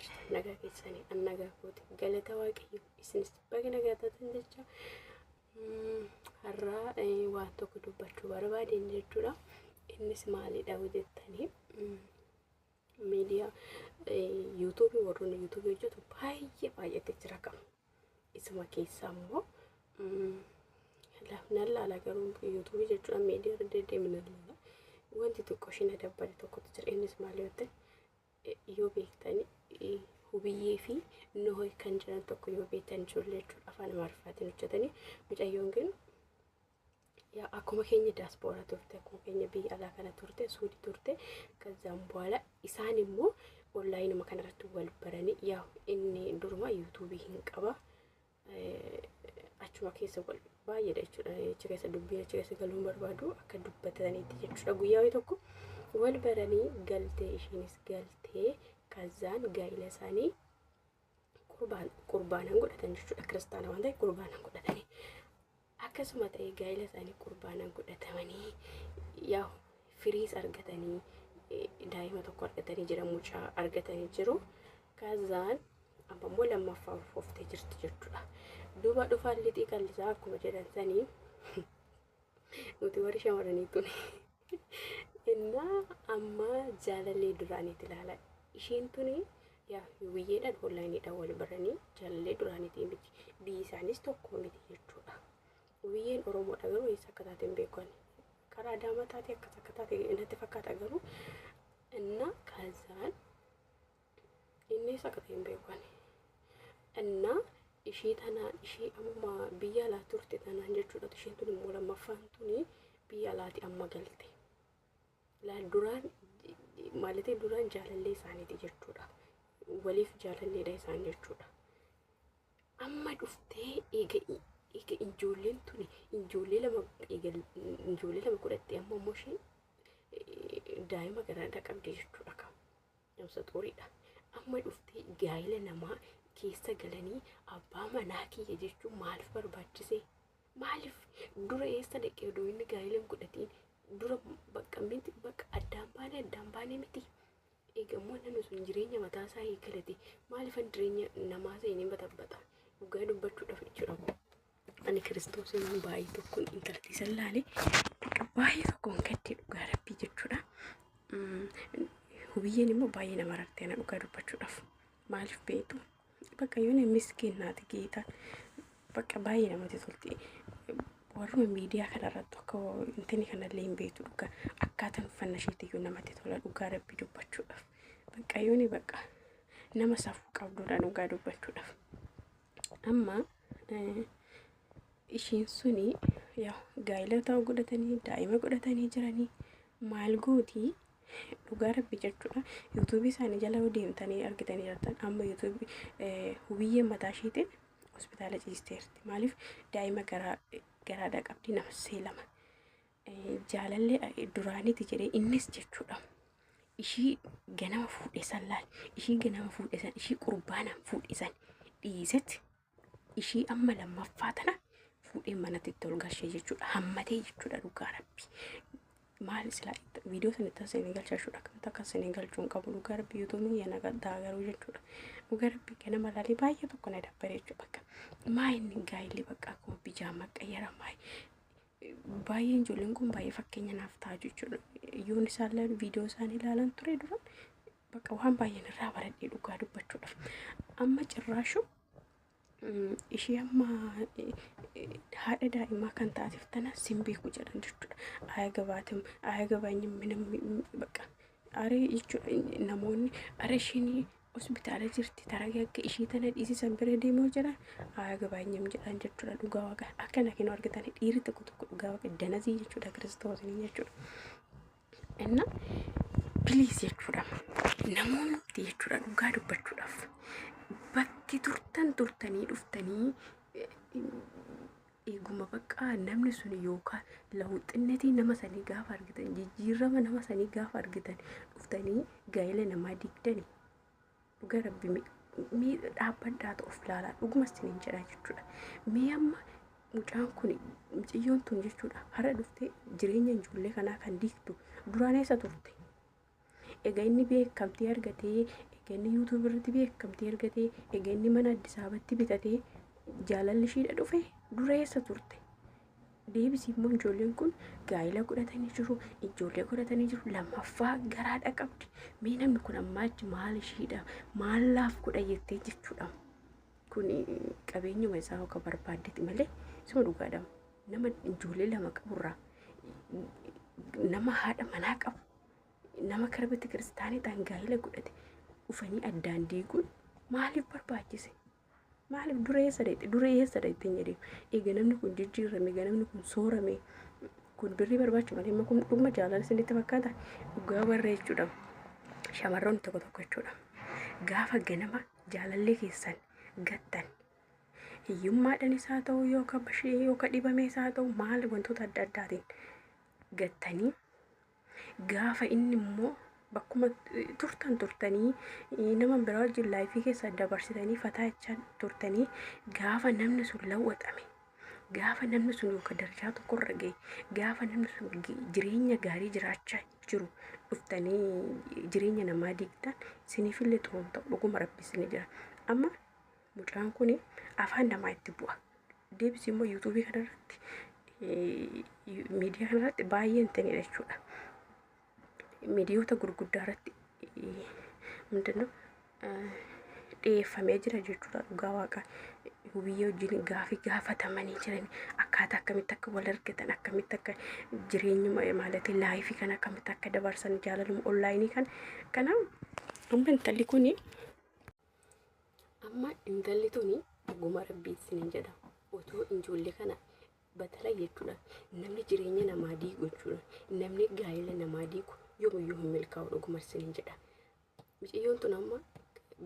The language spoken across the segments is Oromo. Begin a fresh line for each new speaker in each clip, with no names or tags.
jirtan nagaa keessanii an nagaa kooti galata waaqayyo isinis baga nagaa taatan jecha har'a waan tokko dubbachuu barbaadeen jechuudha. Innis maalidha jettanii miidiyaa YouTube warroonni YouTube hojjetu baay'eetu jira qaba. Isuma keessaa immoo nan laala garuu YouTube jechuudha miidiyaa deddeemina laala. Wanti tokko isheen dabbale tokkotu jira. Innis maal yoo ta'e yoo beektanii hubiyyee fi nooy kan jiran tokko yoo beektan ijoollee jechuudha afaan Amaariffaatiin hojjetanii mucayyoon kun yaa akkuma keenya diaspora turte akkuma keenya biyya alaa kana turte Suudii turte kazaan booda isaan immoo onlaayinuma kanarratti wal baranii yaa inni duruma YouTube hin qaba achuma keessa wal baay'eedha jechuudha. Achi keessa dubbii achi keessa galuun barbaadu akka dubbataniitti jechuudha. Guyyaa tokko wal baranii galtee ishiinis galtee kazaan gaa'ila isaanii qurbaanan godhatan jechuudha. Kiristaana waan ta'eef qurbaanan godhatanii akkasuma ta'ee gaa'ila isaanii qurbaanan godhatamanii yaa firiis argatanii daa'ima tokko argatanii jira mucaa argatanii jiru. Kazaan ammoo lammaffaa foftee jirti jechuudha. Duuba dhufaan lixii qallisaa akkuma jedhan sanii nuti warri shamarranii tuni inna amma jaalallee duraaniiti ilaala. Isheen tuni yaa biyyeedhaan onlaayiniidhaan wal baranii jaalallee duraaniitii miti biyyi isaanis tokko miti jechuudha. Biyyeen Oromoodha garuu eessa akka taate hin beekan karaa Adaamaa taate akkas akka taate natti fakkaata garuu inna kazaan inni eessa akka taate hin beekan inna ishii tanaan ishii amma biyya alaa turte tanaan jechuudha. Isheen tun immoo lammaffaan tuni biyya alaati amma galte laa duraan maallatii duraan jaalallee isaaniiti jechuudha. Waliif jaalalleedha isaan jechuudha. Amma dhuftee eega ijoolleen tuni ijoollee lama godhattee amma immoo ishee daa'ima garaadha qabdi jechuudha. Namsa xuriidha. Amma dhuftee gaa'ila namaa keessa galanii abbaa manaa kiyya jechuun maaliif barbaachise? Maaliif dura eessa dhaqee oduu inni gaa'ila hin godhatiin dura bakka miti bakka addaan baane miti. Eegammoo namni sun jireenya mataa isaa eegalate maaliifan jireenya namaa seenee batabbata dhugaa dubbachuudhaaf jechuudha. Ani Kiristoosiin baay'ee tokkoon intalti sallaale baay'ee tokkoon gaddee dhugaa rabbii jechuudha. Hubiyyeen immoo baay'ee nama rartee ana dhugaa dubbachuudhaaf maaliif beektu bakka yoon miskiinaati geeta bakka baay'ee namatti tolti. Warruma miidiyaa kanarratti akka intini kanallee hin beektu dhugaa akkaataan uffannaa isheetiyyuu namatti tola dhugaa rabbii dubbachuudhaaf. Bakka yoon bakka nama safuu qabduudha dhugaa dubbachuudhaaf. Amma ishiin suni yaa gaa'ila ta'uu godhatanii daa'ima godhatanii jiranii maal gootii dhugaa rabbii jechuudha. YouTube isaanii jala deemtanii argitanii jirtan amma YouTube hubiyyeen mataa isheetiin hospitaala ciisteerti. Maaliif daa'ima garaadha qabdi nama seelama jaalallee duraaniiti jedhee innis jechuudha. Ishii ganama fuudhesan laal ishii ganama fuudhesan ishii qurbaanan fuudhesan dhiisetti ishii amma lammaffaa tana fuudheen manatti itti ol galchee jechuudha. Hammatee jechuudha dhugaa rabbii. Maal silaa viidiyoo sana itti seenee galchaashuudha akkamitti akka seenee galchuun qabu dhugaa rabbii YouTube yana gaddaa garuu jechuudha. Dhugaa rabbii ganama laalee baay'ee tokko na dabbare jechuudha. Bakka maa inni gaa'illi bakka akkuma bijaamaa qayyara baay'een ijoolleen kun baay'ee fakkeenya naaf ta'a jechuudha. Yoon isaan viidiyoo isaanii ilaalan ture dura bakka waan baay'een irraa baradhee dhugaa dubbachuudhaaf. Amma cirraashu ishee amma haadha daa'imaa kan taateef tana sin beeku jedhan jechuudha. Aya gabaanyi bakka aree jechuudha namoonni aree isheen hospitaala jirti taragee akka ishii tana dhiisisan bira deemoo jiran aya gabaanyam jedhan jechuudha. Dhugaa waaqa akkana kennu argatanii dhiirri tokko dhugaa waaqa danazii jechuudha Kiristoosiin jechuudha. Inna biliis jechuudha namoonni jechuudha dhugaa dubbachuudhaaf bakki turtanii dhuftanii eeguma bakka namni sun yookaan lawuxinnetii nama sanii gaafa argitan jijjiirama nama sanii gaafa argitan dhuftanii gaa'ila namaa digdanii dhugaa rabbii dhaabbadhaa ta'uuf laalaa dhugumas siniin jedhaa jechuudha. Mee amma mucaan kun mucayyoon tun jechuudha har'a dhuftee jireenya ijoollee kanaa kan diigtu duraan eessa turte? Egaa inni beekamtii argatee egaa YouTube irratti beekamtii argatee egaa mana Addis Ababaatti bitatee jaalalli ishiidha dhufe dureessa turte. Deebisii immoo ijoolleen kun gaa'ela godhatanii jiru, ijoollee godhatanii jiru, lammaffaa garaadha qabdi. Mee namni kun ammaachi maal ishiidha maal laaf godha jettee jechuudha. Kun qabeenyuma isaa akka barbaaddetti malee isuma dhugaadha. Nama ijoollee lama qaburraa nama haadha manaa qabu nama karbatti kiristaanii ta'an gaa'ela godhate dhufanii addaan diiguun maaliif barbaachise? Maaliif dureessa dheettee jedhee egaa namni kun jijjiirame egaa namni kun soorame kun birrii barbaachu malee kun dhuguma jaalala isinitti fakkaata dhugaa warra jechuudha. Shamarroonni tokko jechuudha gaafa ganama jaalallee keessan gattan hiyyummaadhaan isaa ta'u yookaan bashee yookaan dhibamee isaa ta'u maal wantoota adda addaatiin gattanii gaafa inni immoo bakkuma turtanii nama biraa wajjin laayifii keessa dabarsitanii fataachaa turtanii gaafa namni sun lawwaxame gaafa namni sun yookaan darajaa tokkorra ga'e gaafa namni sun jireenya gaarii jiraachaa jiru dhuftanii jireenya namaa diigdan isiniifillee xuruun ta'u dhuguma rabbisni jira. Amma mucaan kun afaan namaa itti bu'a. Deebisii immoo yuutuubii kanarratti miidiyaa kanarratti baay'een ta'edha jechuudha. Miidiyoota gurguddaa irratti ምንድነው dhiyeeffamee jira jechuudha. Dhugaa waaqa hubiyyee wajjin gaafatamanii jiran akkaataa akkamitti akka wal argatan akkamitti akka jireenya maallatii laayifii kan akkamitti akka dabarsan jaalaluma onlaayinii kan kanaaf amma intalli tuni dhuguma rabbii isiniin jedha otoo ijoollee kana batala jechuudha. Namni jireenya namaa diigu jechuudha. Namni gaa'ela namaa diigu yoomiyyuu hin milkaa'u dhuguma isiniin jedha. Miciyyoon tun amma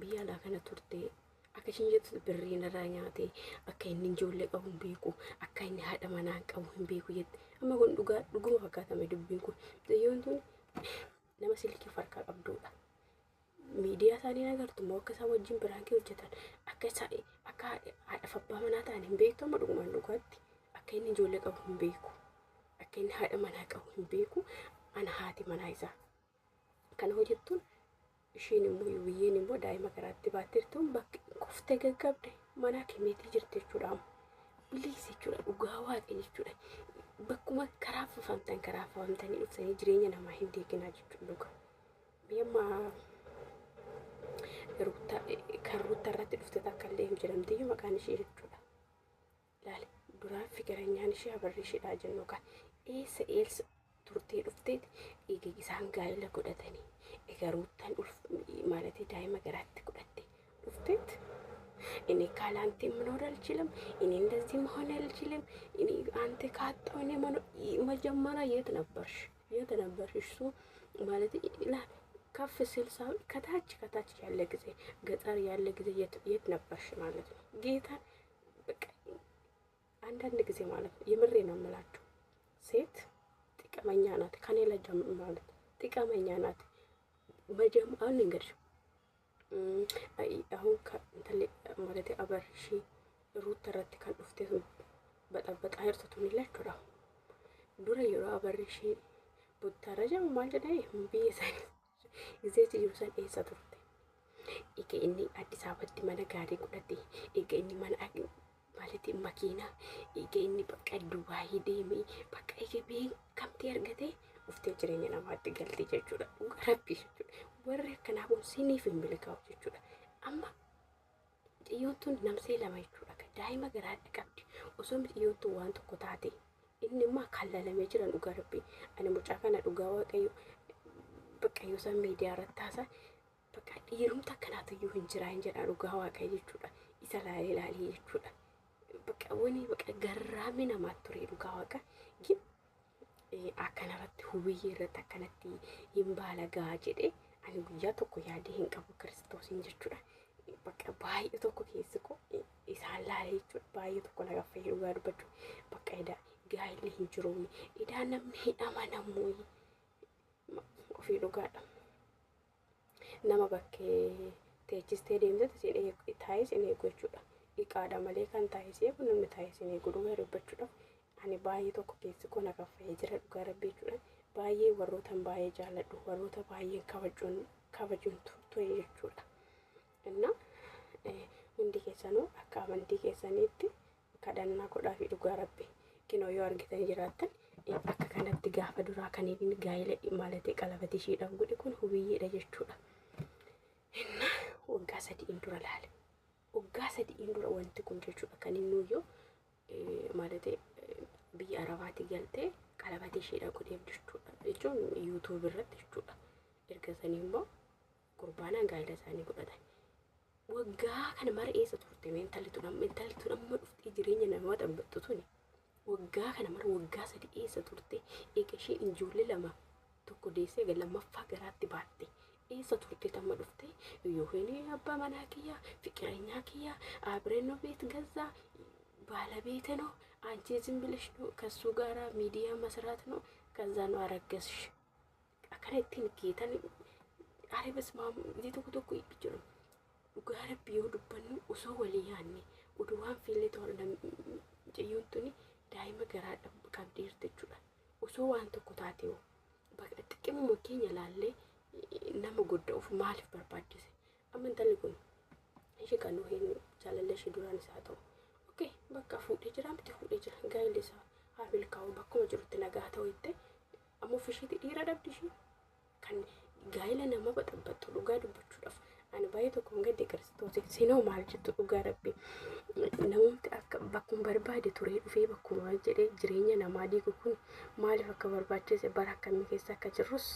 biyya alaa kana turte akka ishiin jettu birrii narraa nyaate akka inni ijoollee qabu hin beeku akka inni haadha manaa qabu hin beeku jette. Amma kun dhuguma fakkaatame dubbiin kun. Miciyyoon tun nama silkii farkaa qabduudha. Miidiyaa isaanii agartu immoo akka isaan wajjin biraankii hojjetan akka haadha abbaa manaa ta'an hin beektu. Amma dhugumaan dhugaatti akka inni ijoollee qabu hin beeku akka inni haadha manaa qabu hin beeku. Ana haati manaa isaa kana hojjettuun ishiin immoo biyyeen immoo daa'ima garaatti baattirtuun bakki kuftee gaggabde manaa kemeetii jirti jechuudha. Biliis jechuudha dhugaa waaqa jechuudha. Bakkuma karaa fafamtanii dhuftanii jireenya namaa hin deeginaa jechuudha dhugaa. Biyya kan ruuta irratti dhufte takka illee hin jedhamtiyyuu maqaan ishee jechuudha. Laale duraan figaranyaan ishee habarri isheedhaa jennu kan eessa turtee dhufteeti egaa isaan gaa'ela godhatanii egaa ruutaan maallatii daa'ima garaatti godhatte dhufteeti. Inni kaalaanti manoora alchilam inni እንደዚህ መሆን አልችልም inni አንተ ካጣውኔ መጀመሪያ የት ነበርሽ እሱ ማለት ላ ከፍ ሲል ሳይሆን ከታች ያለ ጊዜ ገጠር ያለ ጊዜ የት ነበርሽ ማለት ነው። ጌታ በቃ አንዳንድ ጊዜ ማለት ነው የምሬ ነው የምላችሁ ሴት ጥቅመኛ ናት። ከኔ ለጀም ማለት ጥቅመኛ ናት። አሁን እንግዲህ አሁን ማለት አበርሺ ሩት ተረት ካን ዱፍቴ በጣም አይርቶቱን ይላችሁ ነው ዱረ የሮ አበርሺ ቡታረጀ ማለት ነው ቢየሳይ ጊዜት ይውሰን ኤሰቱርቴ ኢከ ኢኒ አዲስ አበባቲ ማነ ጋሪ ቁደቲ ኢከ ኢኒ ማነ ማለት ማኪና ኢከ ኢኒ በቃ ዱባይ ዴሚ በቃ ኢከ ቢ ከምቲ አርገቴ ኡፍቴ ጅሬኛ ናማት ገልቲ ጀቹዳ ረቢሽ ወሬ ከናቡን ሲኒፍ ምልካው ጀቹዳ አማ ዲዮቱን ነምሴ ለማይቹዳ ከዳይማ ገራድ ቀብዲ ኦሶም ዲዮቱ ዋንት ኮታቴ ኢንማ ካለለሜ ጅራን ኡጋርቢ አነ ሙጫካና ዱጋዋ ቀዩ በቃ ዩሰን ሚዲያ ረታሳ በቃ ዲሩም ተከናተዩ እንጅራ እንጀራ ዱጋዋ ቀይ ጀቹዳ ኢሰላሊ ላሊ ጀቹዳ በቃ ወኒ በቃ ገራሚ ናማቱሪ ዱጋዋ ቀ ግን akkanarratti hubiyyee irratti akkanatti hin baalagaa jedhe ani guyyaa tokko yaadee hin qabu kiristoosiin jechuudha. Bakka baay'ee tokko keessi ko isaan laalee jechuudha. Baay'ee tokko laga fayyadu dhugaa dubbachuu bakka edaa gaa'illee hin jiru edaa namni hin amanamu ofii dhugaadha. Nama bakkee teechistee deemte taa'ee sin eegu jechuudha. Iqaadha malee kan taa'ee seefu namni taa'ee sin eegu dhugaa dubbachuudhaaf. Ani baay'ee tokko keessi ko naga fayyee jira dhugaa rabbii jechuudha. Baay'ee warroota baay'ee jaalladhu warroota baay'ee kabajuun ture jechuudha. keessanuu akka amantii keessaniitti kadhannaa godhaa fi dhugaa rabbi kinoo yoo argitan jiraattan akka kanatti gaafa duraa kaniin gaa'ela maalatee qalabati ishiidhaaf godhe kun hubiyyeedha jechuudha. Inna waggaa 3 dura laale. Waggaa 3 dura wanti kun jechuudha kan inni yoo maalatee biyya Arabaatti galtee qalabati ishiidhaaf godheef jechuudha. Jechuun YouTube irratti jechuudha. Erga sanii immoo qurbaanaan gaa'ela isaanii godhatan. Waggaa kana mara eessa turte intalli tun amma dhufti jireenya namoota baxxutuni. Waggaa kana mara waggaa 3 eessa turte eega ishee ijoollee 2 tokko deessee lammaffaa garaatti baatte. Eessa turte tamma dhufte yoo hini abbaa manaa kiyya fiqireenyaa kiyya abreenoo beet gazaa ባለቤቴ ነው አንቺ ዝም ብለሽ ነው ከሱ ጋራ ሚዲያ መስራት ነው ከዛ ነው አረገዝሽ አከረቲን ጌታን አሬ በስማም ዲቶኩ ይብጭሩ ጋር ቢዩ ዱበኑ ኡሶ ወሊያኒ ኡዱዋን ፊሌ ተወለም ጀዩንቱኒ ዳይመ ገራደ ካብዲር ተቹዳ ኡሶ ዋንተ ኩታቴው በጥቅም ሞኬኛ ላለ ነመ ጎደው ማልፍ በርባዲስ አመንተልኩን እሺ ካኑ ሄን ቻለለሽ ዱራን ሳተው bakka fuudhee jira miti fuudhee jira gaa'elli isaa haamil kaa'u bakkuma jirutti nagaa ta'u itti ammoo fishiiti dhiira dhabdishi kan gaa'ela nama baxabbattu dhugaa dubbachuudhaaf ani baay'ee tokkoon gadde kiristoosii sinoo maal jettu dhugaa rabbi namumti akka bakkuma barbaade turee dhufee bakkuma jedhee jireenya namaa diigu kun maaliif akka barbaachise bara akkamii keessa akka jirrus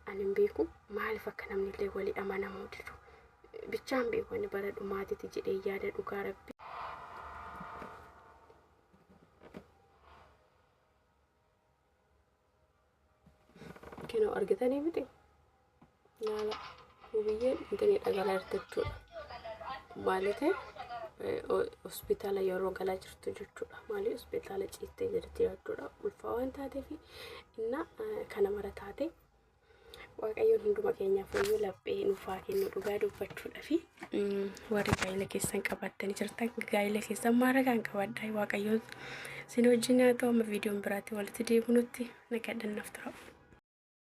ani hin beeku maaliif akka namni illee walii amanamuu didu bichaan beeku ani bara dhumaatitti jedhee yaada dhugaa rabbi. Kino argitanii miti naala hubiyyeen intani dhagala irtechuudha maalite hospitaala yeroo galaa jirtu jechuudha maali hospitaala ciistee jirti jechuudha ulfaa waan taateef inna kana mara taate waaqayyoon hunduma keenyaaf yoo laphee nufaa kennu dhugaa dubbachuudha fi warri gaa'ela keessan qabattanii jirtan gaa'ela keessan maaragaan qabadhaa waaqayyoon sin wajjin haa ta'u amma viidiyoon biraatti walitti deebinutti nagadhannaaf ta'u.